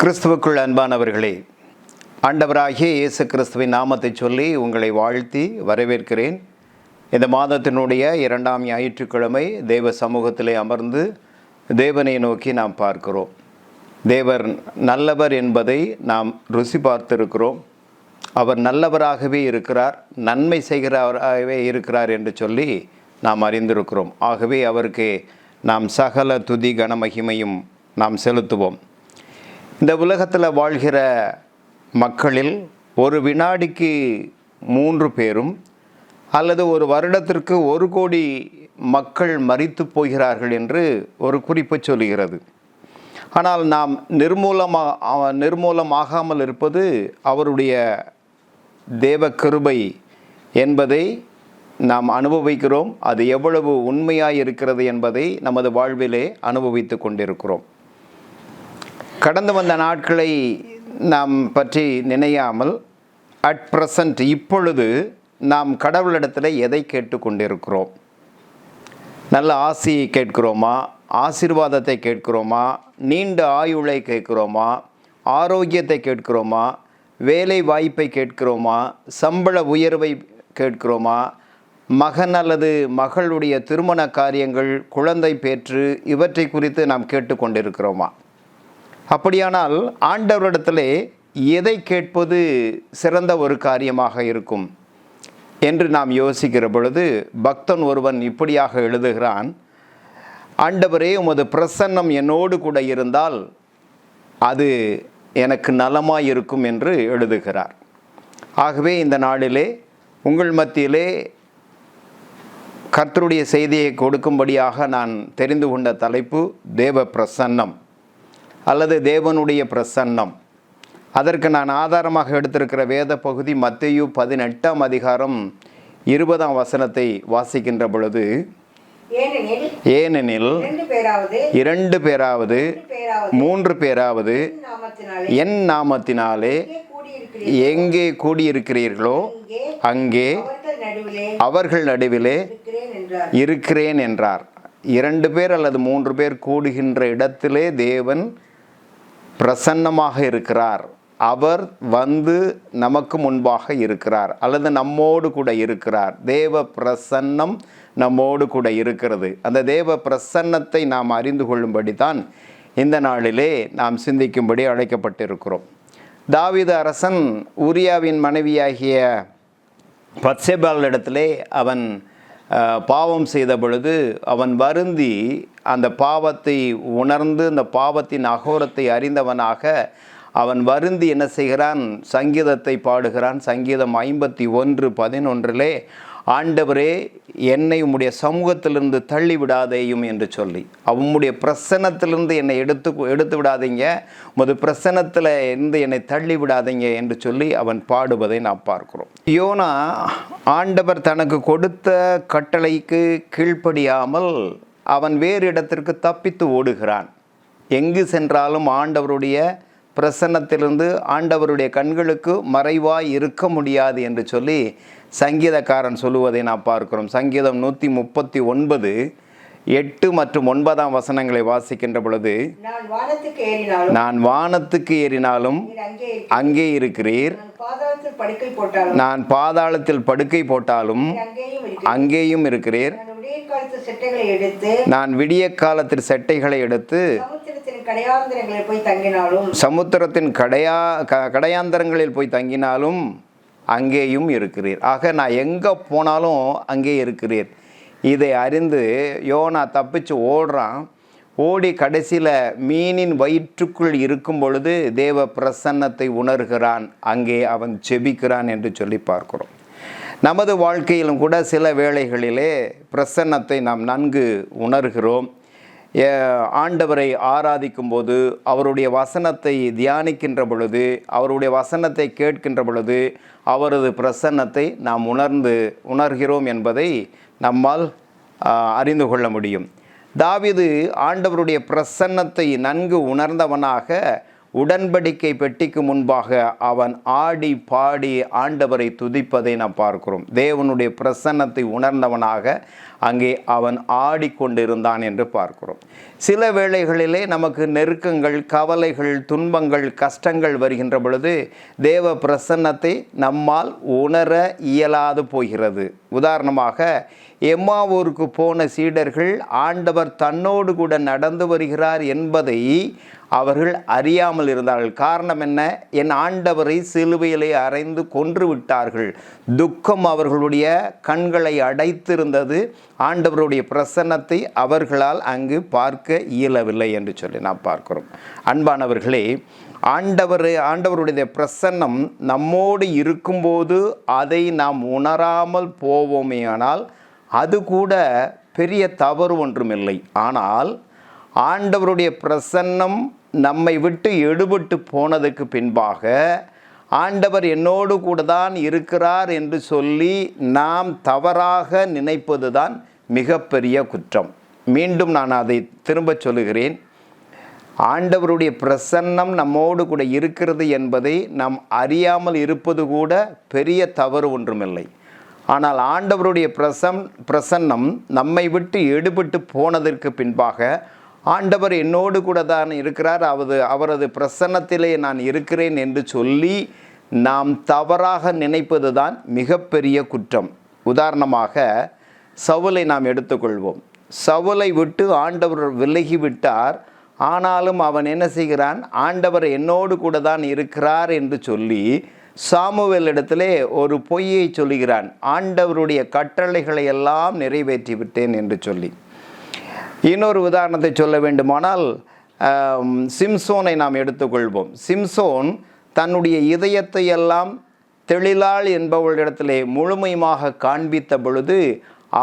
கிறிஸ்துவுக்குள் அன்பானவர்களே, ஆண்டவராகிய இயேசு கிறிஸ்துவின் நாமத்தை சொல்லி உங்களை வாழ்த்தி வரவேற்கிறேன். இந்த மாதத்தினுடைய 2ஆம் ஞாயிற்றுக்கிழமை தேவ சமூகத்திலே அமர்ந்து தேவனை நோக்கி நாம் பார்க்கிறோம். தேவர் நல்லவர் என்பதை நாம் ருசி பார்த்திருக்கிறோம். அவர் நல்லவராகவே இருக்கிறார், நன்மை செய்கிறவராகவே இருக்கிறார் என்று சொல்லி நாம் அறிந்திருக்கிறோம். ஆகவே அவருக்கு நாம் சகல துதி கனமகிமையும் நாம் செலுத்துவோம். இந்த உலகத்தில் வாழ்கிற மக்களில் ஒரு வினாடிக்கு 3 பேரும் அல்லது ஒரு வருடத்திற்கு 1 கோடி மக்கள் மரித்து போகிறார்கள் என்று ஒரு குறிப்பு சொல்கிறது. ஆனால் நாம் நிர்மூலமாகாமல் இருப்பது அவருடைய தேவ கிருபை என்பதை நாம் அனுபவிக்கிறோம். அது எவ்வளவு உண்மையாய் இருக்கிறது என்பதை நமது வாழ்விலே அனுபவித்து கொண்டிருக்கிறோம். கடந்து வந்த நாட்களை நாம் பற்றி நினையாமல் அட் ப்ரெசண்ட் இப்பொழுது நாம் கடவுளிடத்தில் எதை கேட்டுக்கொண்டிருக்கிறோம்? நல்ல ஆசியை கேட்கிறோமா? ஆசீர்வாதத்தை கேட்கிறோமா? நீண்ட ஆயுளை கேட்கிறோமா? ஆரோக்கியத்தை கேட்கிறோமா? வேலை வாய்ப்பை கேட்கிறோமா? சம்பள உயர்வை கேட்கிறோமா? மகன் அல்லது மகளுடைய திருமண காரியங்கள், குழந்தை பேற்று, இவற்றை குறித்து நாம் கேட்டுக்கொண்டிருக்கிறோமா? அப்படியானால் ஆண்டவரிடத்திலே எதை கேட்பது சிறந்த ஒரு காரியமாக இருக்கும் என்று நாம் யோசிக்கிற பொழுது பக்தன் ஒருவன் இப்படியாக எழுதுகிறான்: ஆண்டவரே, உமது பிரசன்னம் என்னோடு கூட இருந்தால் அது எனக்கு நலமாய் இருக்கும் என்று எழுதுகிறார். ஆகவே இந்த நாளிலே உங்கள் மத்தியிலே கர்த்தருடைய செய்தியை கொடுக்கும்படியாக நான் தெரிந்து கொண்ட தலைப்பு தேவ பிரசன்னம் அல்லது தேவனுடைய பிரசன்னம். அதற்கு நான் ஆதாரமாக எடுத்திருக்கிற வேத பகுதி மத்தேயு 18ஆம் அதிகாரம் 20ஆம் வசனத்தை வாசிக்கின்ற பொழுது, ஏனெனில் 2 பேராவது 3 பேராவது என் நாமத்தினாலே எங்கே கூடியிருக்கிறீர்களோ அங்கே அவர்கள் நடுவிலே இருக்கிறேன் என்றார். 2 பேர் அல்லது 3 பேர் கூடுகின்ற இடத்திலே தேவன் பிரசன்னமாக இருக்கிறார். அவர் வந்து நமக்கு முன்பாக இருக்கிறார் அல்லது நம்மோடு கூட இருக்கிறார். தேவ பிரசன்னம் நம்மோடு கூட இருக்கிறது. அந்த தேவ பிரசன்னத்தை நாம் அறிந்து கொள்ளும்படி தான் இந்த நாளிலே நாம் சிந்திக்கும்படி அழைக்கப்பட்டிருக்கிறோம். தாவீது அரசன் உரியாவின் மனைவியாகிய பத்சேபாளிடத்திலே அவன் பாவம் செய்த பொழுது அவன் வருந்தி அந்த பாவத்தை உணர்ந்து அந்த பாவத்தின் அகோரத்தை அறிந்தவனாக அவன் வருந்தி என்ன செய்கிறான்? சங்கீதத்தை பாடுகிறான். சங்கீதம் 51:11 ஆண்டவரே, என்னை உம்முடைய சமூகத்திலிருந்து தள்ளி விடாதேயும் என்று சொல்லி, உம்முடைய பிரசன்னத்திலிருந்து என்னை எடுத்து விடாதீங்க, உமது பிரசன்னத்தில் இருந்து என்னை தள்ளி விடாதீங்க என்று சொல்லி அவன் பாடுவதை நாம் பார்க்கிறோம். யோனா ஆண்டவர் தனக்கு கொடுத்த கட்டளைக்கு கீழ்ப்படியாமல் அவன் வேறு இடத்திற்கு தப்பித்து ஓடுகிறான். எங்கு சென்றாலும் ஆண்டவருடைய பிரசன்னத்திலிருந்து ஆண்டவருடைய கண்களுக்கு மறைவாய் இருக்க முடியாது என்று சொல்லி சங்கீதக்காரன் சொல்லுவதை நாம் பார்க்கிறோம். சங்கீதம் 139:8 மற்றும் 9ஆம் வசனங்களை வாசிக்கின்ற பொழுது, நான் வானத்துக்கு ஏறினாலும் அங்கே இருக்கிறீர், நான் பாதாளத்தில் படுக்கை போட்டாலும் அங்கேயும் இருக்கிறீர், நான் விடிய காலத்தில் செட்டைகளை எடுத்து சமுத்திரத்தின் கடையாந்தரங்களில் போய் தங்கினாலும் அங்கேயும் இருக்கிறீர். ஆக நான் எங்கே போனாலும் அங்கே இருக்கிறீர். இதை அறிந்து யோனா தப்பிச்சு ஓடுறான். ஓடி கடைசியில் மீனின் வயிற்றுக்குள் இருக்கும் பொழுது தேவ பிரசன்னத்தை உணர்கிறான். அங்கே அவன் ஜெபிக்கிறான் என்று சொல்லி பார்க்கிறோம். நமது வாழ்க்கையிலும் கூட சில வேளைகளிலே பிரசன்னத்தை நாம் நன்கு உணர்கிறோம். ஆண்டவரை ஆராதிக்கும் போது, அவருடைய வசனத்தை தியானிக்கின்ற பொழுது, அவருடைய வசனத்தை கேட்கின்ற பொழுது அவரது பிரசன்னத்தை நாம் உணர்கிறோம் என்பதை நம்மால் அறிந்து கொள்ள முடியும். தாவீது ஆண்டவருடைய பிரசன்னத்தை நன்கு உணர்ந்தவனாக உடன்படிக்கை பெட்டிக்கு முன்பாக அவன் ஆடி பாடி ஆண்டவரை துதிப்பதை நாம் பார்க்கிறோம். தேவனுடைய பிரசன்னத்தை உணர்ந்தவனாக அங்கே அவன் ஆடிக்கொண்டிருந்தான் என்று பார்க்கிறோம். சில வேளைகளிலே நமக்கு நெருக்கங்கள், கவலைகள், துன்பங்கள், கஷ்டங்கள் வருகின்ற பொழுது தேவ பிரசன்னத்தை நம்மால் உணர இயலாது போகிறது. உதாரணமாக, எம்மாவூருக்கு போன சீடர்கள் ஆண்டவர் தன்னோடு கூட நடந்து வருகிறார் என்பதை அவர்கள் அறியாமல் இருந்தார்கள். காரணம் என்ன? என் ஆண்டவரை சிலுவையிலே அறைந்து கொன்று விட்டார்கள். துக்கம் அவர்களுடைய கண்களை அடைத்திருந்தது. ஆண்டவருடைய பிரசன்னத்தை அவர்களால் அங்கு பார்க்க இயலவில்லை என்று சொல்லி நாம் பார்க்கிறோம். அன்பானவர்களே, ஆண்டவருடைய பிரசன்னம் நம்மோடு இருக்கும்போது அதை நாம் உணராமல் போவோமேயானால் அது கூட பெரிய தவறு ஒன்றுமில்லை. ஆனால் ஆண்டவருடைய பிரசன்னம் நம்மை விட்டு எடுபட்டு போனதுக்கு பின்பாக ஆண்டவர் என்னோடு கூட தான் இருக்கிறார் என்று சொல்லி நாம் தவறாக நினைப்பது தான் மிகப்பெரிய குற்றம். மீண்டும் நான் அதை திரும்ப சொல்லுகிறேன். ஆண்டவருடைய பிரசன்னம் நம்மோடு கூட இருக்கிறது என்பதை நாம் அறியாமல் இருப்பது கூட பெரிய தவறு ஒன்றுமில்லை. ஆனால் ஆண்டவருடைய பிரசன்னம் நம்மை விட்டு எடுபட்டு போனதற்கு பின்பாக ஆண்டவர் என்னோடு கூட தான் இருக்கிறார், அவரது பிரசன்னத்திலே நான் இருக்கிறேன் என்று சொல்லி நாம் தவறாக நினைப்பது தான் மிகப்பெரிய குற்றம். உதாரணமாக, சவுலை நாம் எடுத்துக்கொள்வோம். சவுலை விட்டு ஆண்டவர் விலகிவிட்டார். ஆனாலும் அவன் என்ன செய்கிறான்? ஆண்டவர் என்னோடு கூட தான் இருக்கிறார் என்று சொல்லி சாமுவேல் இடத்திலே ஒரு பொய்யை சொல்லுகிறான். ஆண்டவருடைய கட்டளைகளை எல்லாம் நிறைவேற்றி விட்டேன் என்று சொல்லி. இன்னொரு உதாரணத்தை சொல்ல வேண்டுமானால், சிம்சோனை நாம் எடுத்துக்கொள்வோம். சிம்சோன் தன்னுடைய இதயத்தை எல்லாம் தெளிலாள் என்பவளிடத்திலே முழுமையாக காண்பித்த பொழுது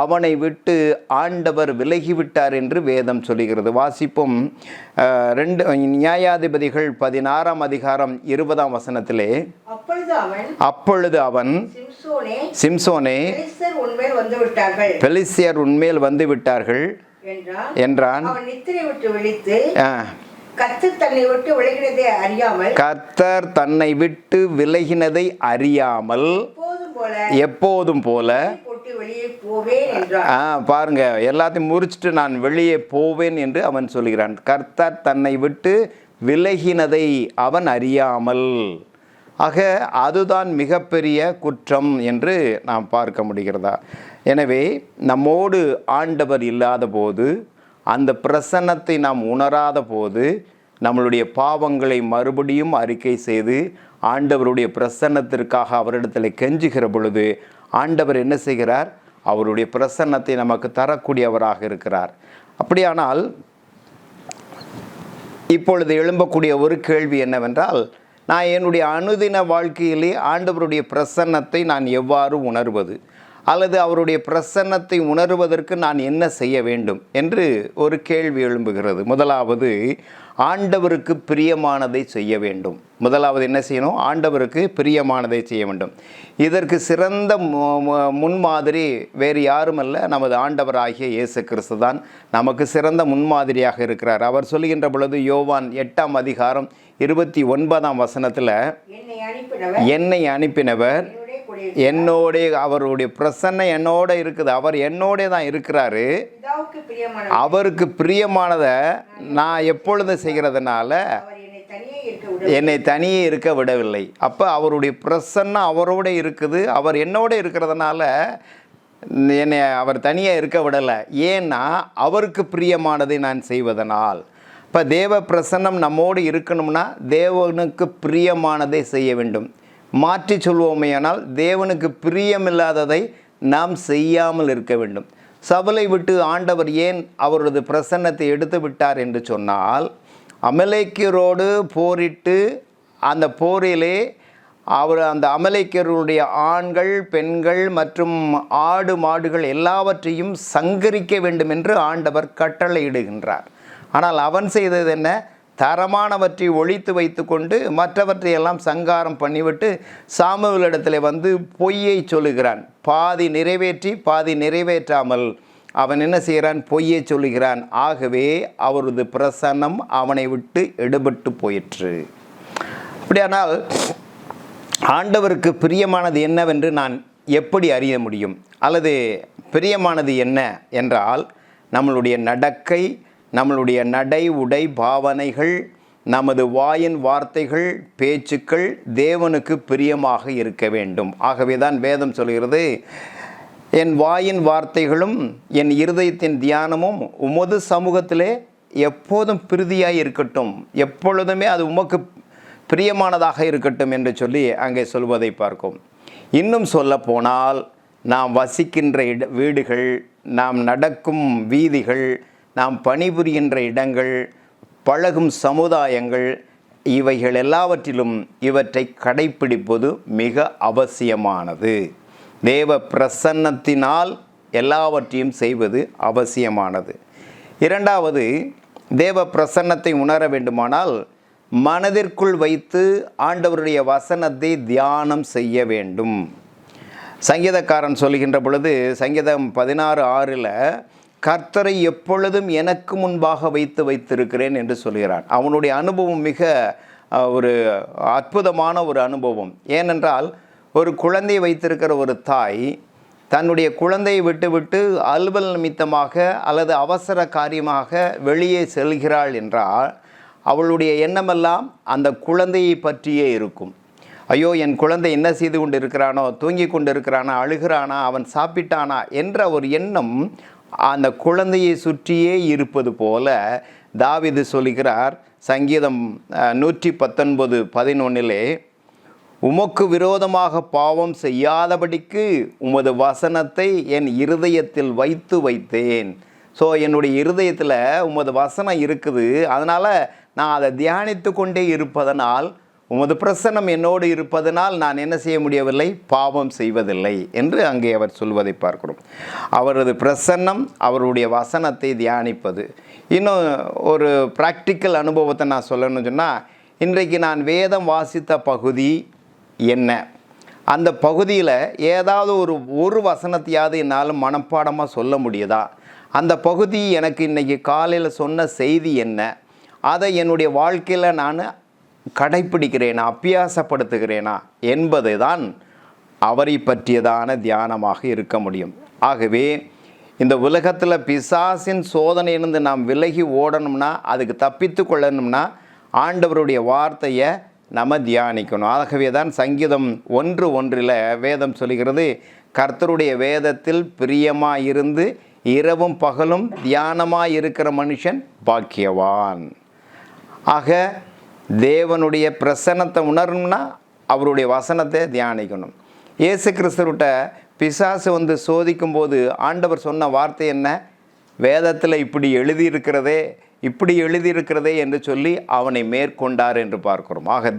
அவனை விட்டு ஆண்டவர் விலகிவிட்டார் என்று வேதம் சொல்லுகிறது. வாசிப்பும் 2 நியாயாதிபதிகள் 16ஆம் அதிகாரம் 20ஆம் வசனத்திலே, அப்பொழுது அவன் சிம்சோனே, பெலிஸ்தியர் உன்மேல் வந்து விட்டார்கள் என்றான். கர்த்தர் தன்னை விட்டு விலகினதை அறியாமல் எப்போதும் போல பாருங்க, எல்லாத்தையும் முறிச்சிட்டு நான் வெளியே போவேன் என்று அவன் சொல்கிறான். கர்த்தர் தன்னை விட்டு விலகினதை அவன் அறியாமல். ஆக அதுதான் மிகப்பெரிய குற்றம் என்று நாம் பார்க்க முடிகிறதா? எனவே நம்மோடு ஆண்டவர் இல்லாத போது, அந்த பிரசன்னத்தை நாம் உணராத போது, நம்மளுடைய பாவங்களை மறுபடியும் அறிக்கை செய்து ஆண்டவருடைய பிரசன்னத்திற்காக அவரிடத்தில் கெஞ்சுகிற பொழுது ஆண்டவர் என்ன செய்கிறார்? அவருடைய பிரசன்னத்தை நமக்கு தரக்கூடியவராக இருக்கிறார். அப்படியானால் இப்பொழுது எழும்பக்கூடிய ஒரு கேள்வி என்னவென்றால், நான் என்னுடைய அனுதின வாழ்க்கையிலே ஆண்டவருடைய பிரசன்னத்தை நான் எவ்வாறு உணர்வது, அல்லது அவருடைய பிரசன்னத்தை உணர்வதற்கு நான் என்ன செய்ய வேண்டும் என்று ஒரு கேள்வி எழும்புகிறது. முதலாவது, ஆண்டவருக்கு பிரியமானதை செய்ய வேண்டும். முதலாவது என்ன செய்யணும்? ஆண்டவருக்கு பிரியமானதை செய்ய வேண்டும். இதற்கு சிறந்த முன்மாதிரி வேறு யாருமல்ல, நமது ஆண்டவராகிய இயேசு கிறிஸ்து தான் நமக்கு சிறந்த முன்மாதிரியாக இருக்கிறார். அவர் சொல்லுகின்ற பொழுது யோவான் 8ஆம் அதிகாரம் 29ஆம் வசனத்தில், என்னை அனுப்பினவர் என்னோட, அவருடைய பிரசன்ன என்னோட இருக்குது, அவர் என்னோட தான் இருக்கிறாரு. அவருக்கு பிரியமானதை நான் எப்பொழுதும் செய்கிறதுனால என்னை தனியே இருக்க விடவில்லை. அப்போ அவருடைய பிரசன்னம் அவரோட இருக்குது, அவர் என்னோட இருக்கிறதுனால என்னை அவர் தனியாக இருக்க விடலை. ஏன்னா அவருக்கு பிரியமானதை நான் செய்வதனால். இப்போ தேவ பிரசன்னம் நம்மோடு இருக்கணும்னா தேவனுக்கு பிரியமானதை செய்ய வேண்டும். மாற்றி சொல்வோமேயானால் தேவனுக்கு பிரியமில்லாததை நாம் செய்யாமல் இருக்க வேண்டும். சவுலை விட்டு ஆண்டவர் ஏன் அவரது பிரசன்னத்தை எடுத்து விட்டார் என்று சொன்னால், அமலேக்கியரோடு போரிட்டு அந்த போரிலே அந்த அமலேக்கியருடைய ஆண்கள், பெண்கள் மற்றும் ஆடு மாடுகள் எல்லாவற்றையும் சங்கரிக்க வேண்டும் என்று ஆண்டவர் கட்டளையிடுகின்றார். ஆனால் அவன் செய்தது என்ன? தரமானவற்றை ஒழித்து வைத்து கொண்டு மற்றவற்றையெல்லாம் சங்காரம் பண்ணிவிட்டு சாமுவேலிடத்தில் வந்து பொய்யை சொல்லுகிறான். பாதி நிறைவேற்றி பாதி நிறைவேற்றாமல் அவன் என்ன செய்கிறான்? பொய்யை சொல்லுகிறான். ஆகவே அவரது பிரசன்னம் அவனை விட்டு எடுபட்டு போயிற்று. அப்படியானால் ஆண்டவருக்கு பிரியமானது என்னவென்று நான் எப்படி அறிய முடியும்? அல்லது பிரியமானது என்ன என்றால், நம்மளுடைய நடக்கை, நம்மளுடைய நடை உடை பாவனைகள், நமது வாயின் வார்த்தைகள், பேச்சுக்கள் தேவனுக்கு பிரியமாக இருக்க வேண்டும். ஆகவே தான் வேதம் சொல்கிறது, என் வாயின் வார்த்தைகளும் என் இருதயத்தின் தியானமும் உமது சமூகத்திலே எப்போதும் பிரீதியாய் இருக்கட்டும், எப்பொழுதுமே அது உமக்கு பிரியமானதாக இருக்கட்டும் என்று சொல்லி அங்கே சொல்வதை பார்க்கும். இன்னும் சொல்ல போனால், நாம் வசிக்கின்ற வீடுகள், நாம் நடக்கும் வீதிகள், நாம் பணிபுரிகின்ற இடங்கள், பழகும் சமுதாயங்கள், இவைகள் எல்லாவற்றிலும் இவற்றை கடைப்பிடிப்பது மிக அவசியமானது. தேவ பிரசன்னத்தினால் எல்லாவற்றையும் செய்வது அவசியமானது. இரண்டாவது, தேவ பிரசன்னத்தை உணர வேண்டுமானால் மனதிற்குள் வைத்து ஆண்டவருடைய வசனத்தை தியானம் செய்ய வேண்டும். சங்கீதக்காரன் சொல்கின்ற பொழுது, சங்கீதம் 16:6 கர்த்தரை எப்பொழுதும் எனக்கு முன்பாக வைத்திருக்கிறேன் என்று சொல்கிறான். அவனுடைய அனுபவம் மிக ஒரு அற்புதமான ஒரு அனுபவம். ஏனென்றால், ஒரு குழந்தையை வைத்திருக்கிற ஒரு தாய் தன்னுடைய குழந்தையை விட்டுவிட்டு அலுவல் நிமித்தமாக அல்லது அவசர காரியமாக வெளியே செல்கிறாள் என்றால், அவளுடைய எண்ணமெல்லாம் அந்த குழந்தையை பற்றியே இருக்கும். ஐயோ, என் குழந்தை என்ன செய்து கொண்டு இருக்கிறானோ, தூங்கி கொண்டு இருக்கிறானா, அழுகிறானா, அவன் சாப்பிட்டானா என்ற ஒரு எண்ணம் அந்த குழந்தையை சுற்றியே இருப்பது போல தாவீது சொல்கிறார். சங்கீதம் 119:11 உமக்கு விரோதமாக பாவம் செய்யாதபடிக்கு உமது வசனத்தை என் இருதயத்தில் வைத்தேன். ஸோ என்னுடைய இருதயத்தில் உமது வசனம் இருக்குது, அதனால் நான் அதை தியானித்து கொண்டே இருப்பதனால், உமது பிரசன்னம் என்னோடு இருப்பதனால் நான் என்ன செய்ய முடியவில்லை? பாவம் செய்வதில்லை என்று அங்கே அவர் சொல்வதை பார்க்கிறோம். அவரது பிரசன்னம், அவருடைய வசனத்தை தியானிப்பது. இன்னும் ஒரு ப்ராக்டிக்கல் அனுபவத்தை நான் சொல்லணும்னு சொன்னால், இன்றைக்கு நான் வேதம் வாசித்த பகுதி என்ன, அந்த பகுதியில் ஏதாவது ஒரு வசனத்தையாவது என்னால் மனப்பாடமாக சொல்ல முடியுதா? அந்த பகுதி எனக்கு இன்றைக்கி காலையில் சொன்ன செய்தி என்ன, அதை என்னுடைய வாழ்க்கையில் நான் கடைப்பிடிக்கிறேனா, அபியாசப்படுத்துகிறேனா என்பது தான் அவரை பற்றியதான தியானமாக இருக்க முடியும். ஆகவே இந்த உலகத்தில் பிசாசின் சோதனையிலிருந்து நாம் விலகி ஓடணும்னா, அதுக்கு தப்பித்து கொள்ளணும்னா ஆண்டவருடைய வார்த்தையை நம்ம தியானிக்கணும். ஆகவே தான் சங்கீதம் 1:1 வேதம் சொல்கிறது, கர்த்தருடைய வேதத்தில் பிரியமாக இருந்து இரவும் பகலும் தியானமாக இருக்கிற மனுஷன் பாக்கியவான். ஆக தேவனுடைய பிரசன்னத்தை உணரணும்னா அவருடைய வசனத்தை தியானிக்கணும். இயேசு கிறிஸ்துவிட்ட பிசாசு சோதிக்கும்போது ஆண்டவர் சொன்ன வார்த்தை என்ன? வேதத்தில் இப்படி எழுதியிருக்கிறதே என்று சொல்லி அவனை மேற்கொண்டார் என்று பார்க்கிறோம். ஆக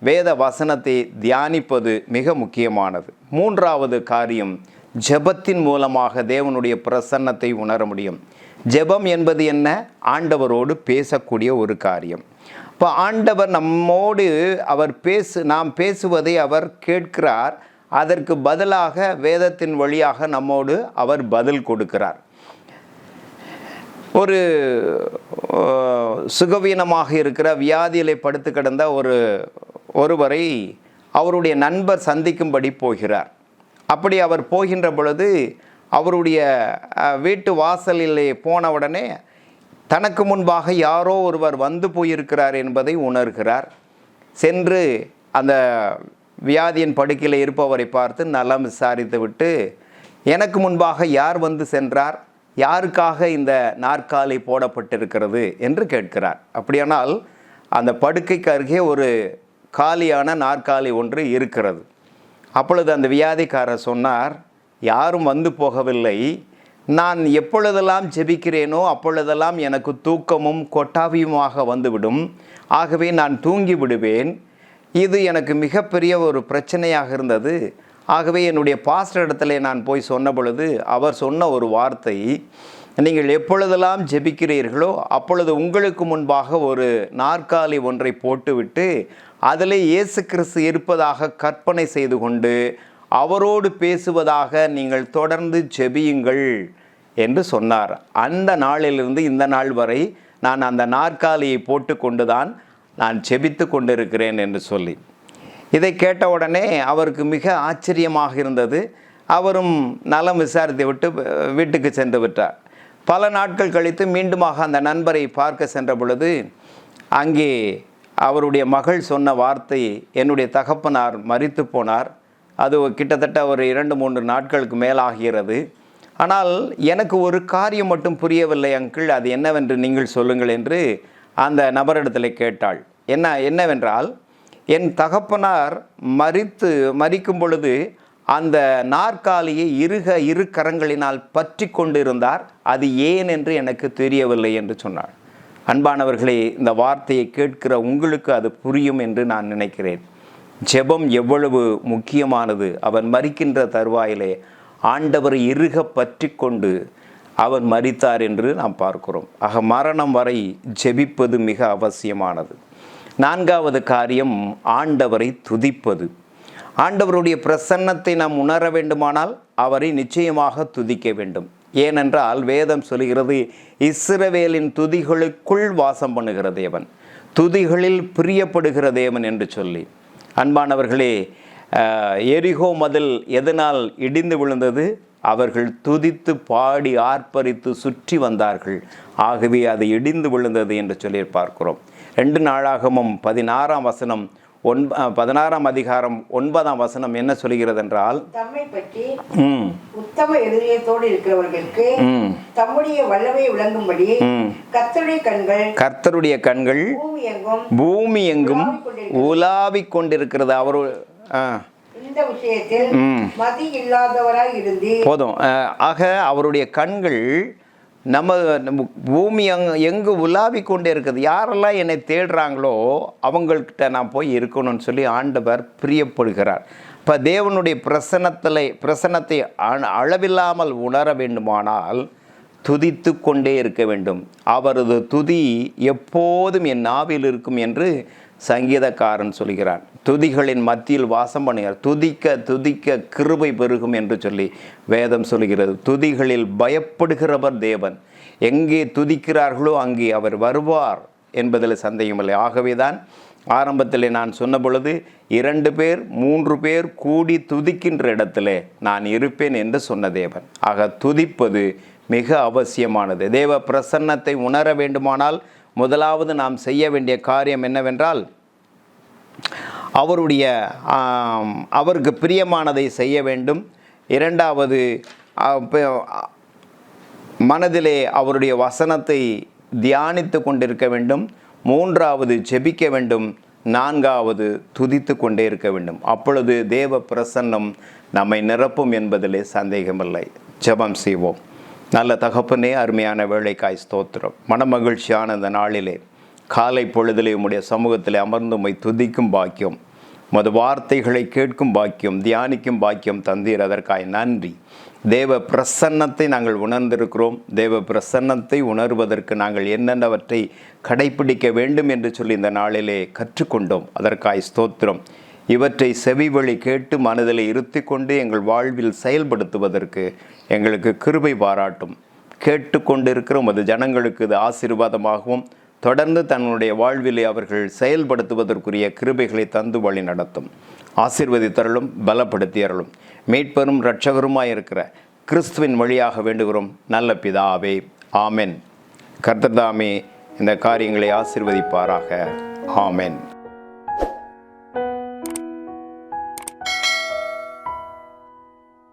வேத வசனத்தை தியானிப்பது மிக முக்கியமானது. மூன்றாவது காரியம், ஜெபத்தின் மூலமாக தேவனுடைய பிரசன்னத்தை உணர முடியும். ஜெபம் என்பது என்ன? ஆண்டவரோடு பேசக்கூடிய ஒரு காரியம். இப்போ ஆண்டவர் நம்மோடு நாம் பேசுவதை அவர் கேட்கிறார். அதற்கு பதிலாக வேதத்தின் வழியாக நம்மோடு அவர் பதில் கொடுக்கிறார். ஒரு சுகவீனமாக இருக்கிற வியாதியிலே படுத்து கிடந்த ஒருவரை அவருடைய நண்பர் சந்திக்கும்படி போகிறார். அப்படி அவர் போகின்ற பொழுது அவருடைய வீட்டு வாசலிலே போன உடனே தனக்கு முன்பாக யாரோ ஒருவர் வந்து போயிருக்கிறார் என்பதை உணர்கிறார். சென்று அந்த வியாதியின் படுக்கையில் இருப்பவரை பார்த்து நலம் விசாரித்து விட்டு, எனக்கு முன்பாக யார் வந்து சென்றார், யாருக்காக இந்த நாற்காலி போடப்பட்டிருக்கிறது என்று கேட்கிறார். அப்படியானால் அந்த படுக்கைக்கு அருகே ஒரு காலியான நாற்காலி ஒன்று இருக்கிறது. அப்பொழுது அந்த வியாதிக்காரர் சொன்னார், யாரும் வந்து போகவில்லை, நான் எப்பொழுதெல்லாம் ஜெபிக்கிறேனோ அப்பொழுதெல்லாம் எனக்கு தூக்கமும் கொட்டாவியுமாக வந்துவிடும். ஆகவே நான் தூங்கி விடுவேன். இது எனக்கு மிகப்பெரிய ஒரு பிரச்சனையாக இருந்தது. ஆகவே என்னுடைய பாஸ்டர் இடத்துல நான் போய் சொன்ன பொழுது அவர் சொன்ன ஒரு வார்த்தை, நீங்கள் எப்பொழுதெல்லாம் ஜெபிக்கிறீர்களோ அப்பொழுது உங்களுக்கு முன்பாக ஒரு நாற்காலி ஒன்றை போட்டுவிட்டு அதில் இயேசு கிறிஸ்து இருப்பதாக கற்பனை செய்து கொண்டு அவரோடு பேசுவதாக நீங்கள் தொடர்ந்து ஜெபியுங்கள் என்று சொன்னார். அந்த நாளிலிருந்து இந்த நாள் வரை நான் அந்த நாற்காலியை போட்டு கொண்டுதான் நான் ஜெபித்து கொண்டிருக்கிறேன் என்று சொல்லி. இதை கேட்ட உடனே அவருக்கு மிக ஆச்சரியமாக இருந்தது. அவரும் நலம் விசாரித்து விட்டு வீட்டுக்கு சென்று விட்டார். பல நாட்கள் கழித்து மீண்டுமாக அந்த நண்பரை பார்க்க சென்ற பொழுது அங்கே அவருடைய மகள் சொன்ன வார்த்தை, என்னுடைய தகப்பனார் மரித்து போனார், அது கிட்டத்தட்ட ஒரு 2-3 நாட்களுக்கு மேலாகிறது. ஆனால் எனக்கு ஒரு காரியம் மட்டும் புரியவில்லை அங்கிள், அது என்னவென்று நீங்கள் சொல்லுங்கள் என்று அந்த நபரிடத்தில் கேட்டாள். என்னவென்றால், என் தகப்பனார் மரிக்கும் பொழுது அந்த நாற்காலியை இரு கரங்களினால் பற்றி கொண்டிருந்தார், அது ஏன் என்று எனக்கு தெரியவில்லை என்று சொன்னாள். அன்பானவர்களே, இந்த வார்த்தையை கேட்கிற உங்களுக்கு அது புரியும் என்று நான் நினைக்கிறேன். ஜெபம் எவ்வளவு முக்கியமானது. அவன் மரிக்கின்ற தருவாயிலே ஆண்டவர் இறுக பற்றி கொண்டு அவன் மரித்தார் என்று நாம் பார்க்கிறோம். ஆக மரணம் வரை ஜெபிப்பது மிக அவசியமானது. 4வது காரியம், ஆண்டவரை துதிப்பது. ஆண்டவருடைய பிரசன்னத்தை நாம் உணர வேண்டுமானால் அவரை நிச்சயமாக துதிக்க வேண்டும். ஏனென்றால் வேதம் சொல்கிறது, இஸ்ரவேலின் துதிகளுக்குள் வாசம் பண்ணுகிற தேவன், துதிகளில் பிரியப்படுகிற தேவன் என்று சொல்லி. அன்பானவர்களே, எரிகோ மதில் எதனால் இடிந்து விழுந்தது? அவர்கள் துதித்து பாடி ஆர்ப்பரித்து சுற்றி வந்தார்கள். ஆகவே அது இடிந்து விழுந்தது என்று சொல்லி பார்க்கிறோம். 2 நாளாகமம் 16ஆம் வசனம் 16ஆம் அதிகாரம் 9ஆம் வசனம் என்ன சொல்கிறது என்றால், தம்மை பற்றி உத்தம இருதயத்தோடு இருக்கிறவர்களுக்கு தம்முடைய வல்லமை விளங்கும்படி கர்த்தருடைய கண்கள் பூமி எங்கும் உலாவிக் கொண்டிருக்கிறது. அவர் இந்த விஷயத்தில் மதி இல்லாதவராய் இருந்து போதும். ஆக அவருடைய கண்கள் நம்ம பூமி எங்கு உலாவி கொண்டே இருக்குது. யாரெல்லாம் என்னை தேடுறாங்களோ அவங்கள்கிட்ட நான் போய் இருக்கணும்னு சொல்லி ஆண்டவர் பிரியப்படுகிறார். இப்போ தேவனுடைய பிரசன்னத்தை அளவில்லாமல் உணர வேண்டுமானால் துதித்து கொண்டே இருக்க வேண்டும். அவரது துதி எப்போதும் என் நாவில் இருக்கும் என்று சங்கீதக்காரன் சொல்கிறான். துதிகளின் மத்தியில் வாசம் பண்ணுகிறார். துதிக்க துதிக்க கிருபை பெருகும் என்று சொல்லி வேதம் சொல்கிறது. துதிகளில் பயப்படுகிறவர் தேவன். எங்கே துதிக்கிறார்களோ அங்கே அவர் வருவார் என்பதில் சந்தேகமில்லை. ஆகவேதான் ஆரம்பத்தில் நான் சொன்ன பொழுது 2 பேர் 3 பேர் கூடி துதிக்கின்ற இடத்திலே நான் இருப்பேன் என்று சொன்ன தேவன். ஆக துதிப்பது மிக அவசியமானது. தேவ பிரசன்னத்தை உணர வேண்டுமானால் முதலாவது நாம் செய்ய வேண்டிய காரியம் என்னவென்றால், அவருக்கு பிரியமானதை செய்ய வேண்டும். 2வது, மனதிலே அவருடைய வசனத்தை தியானித்து கொண்டிருக்க வேண்டும். 3வது, ஜெபிக்க வேண்டும். 4வது, துதித்து கொண்டே இருக்க வேண்டும். அப்பொழுது தேவ பிரசன்னம் நம்மை நிரப்பும் என்பதிலே சந்தேகமில்லை. ஜெபம் செய்வோம். நல்ல தகப்பனே, அருமையான வேளைக்காய் ஸ்தோத்திரம். மனமகிழ்ச்சியான இந்த நாளிலே காலை பொழுதிலே உம்முடைய சமூகத்தில் அமர்ந்து உம்மை துதிக்கும் பாக்கியம், உமது வார்த்தைகளை கேட்கும் பாக்கியம், தியானிக்கும் பாக்கியம் தந்தீர். அதற்காய் நன்றி. தேவ பிரசன்னத்தை நாங்கள் உணர்ந்திருக்கிறோம். தேவ பிரசன்னத்தை உணர்வதற்கு நாங்கள் என்னென்னவற்றை கடைப்பிடிக்க வேண்டும் என்று சொல்லி இந்த நாளிலே கற்றுக்கொண்டோம். அதற்காய் ஸ்தோத்திரம். இவற்றை செவிவழி கேட்டு மனதில் இருத்தி கொண்டு எங்கள் வாழ்வில் செயல்படுத்துவதற்கு எங்களுக்கு கிருபை பாராட்டும். கேட்டுக்கொண்டிருக்கிற உமது ஜனங்களுக்கு இது ஆசீர்வாதமாகவும் தொடர்ந்து தன்னுடைய வாழ்விலே அவர்கள் செயல்படுத்துவதற்குரிய கிருபைகளை தந்து வழி நடத்தும். ஆசீர்வதித்தருளும், பலப்படுத்தியருளும். மீட்பரும் இரட்சகருமாயிருக்கிற கிறிஸ்துவின் வழியாக வேண்டுகிறோம் நல்ல பிதாவே, ஆமென். கர்த்தர் தாமே இந்த காரியங்களை ஆசீர்வதிப்பாராக. ஆமென்.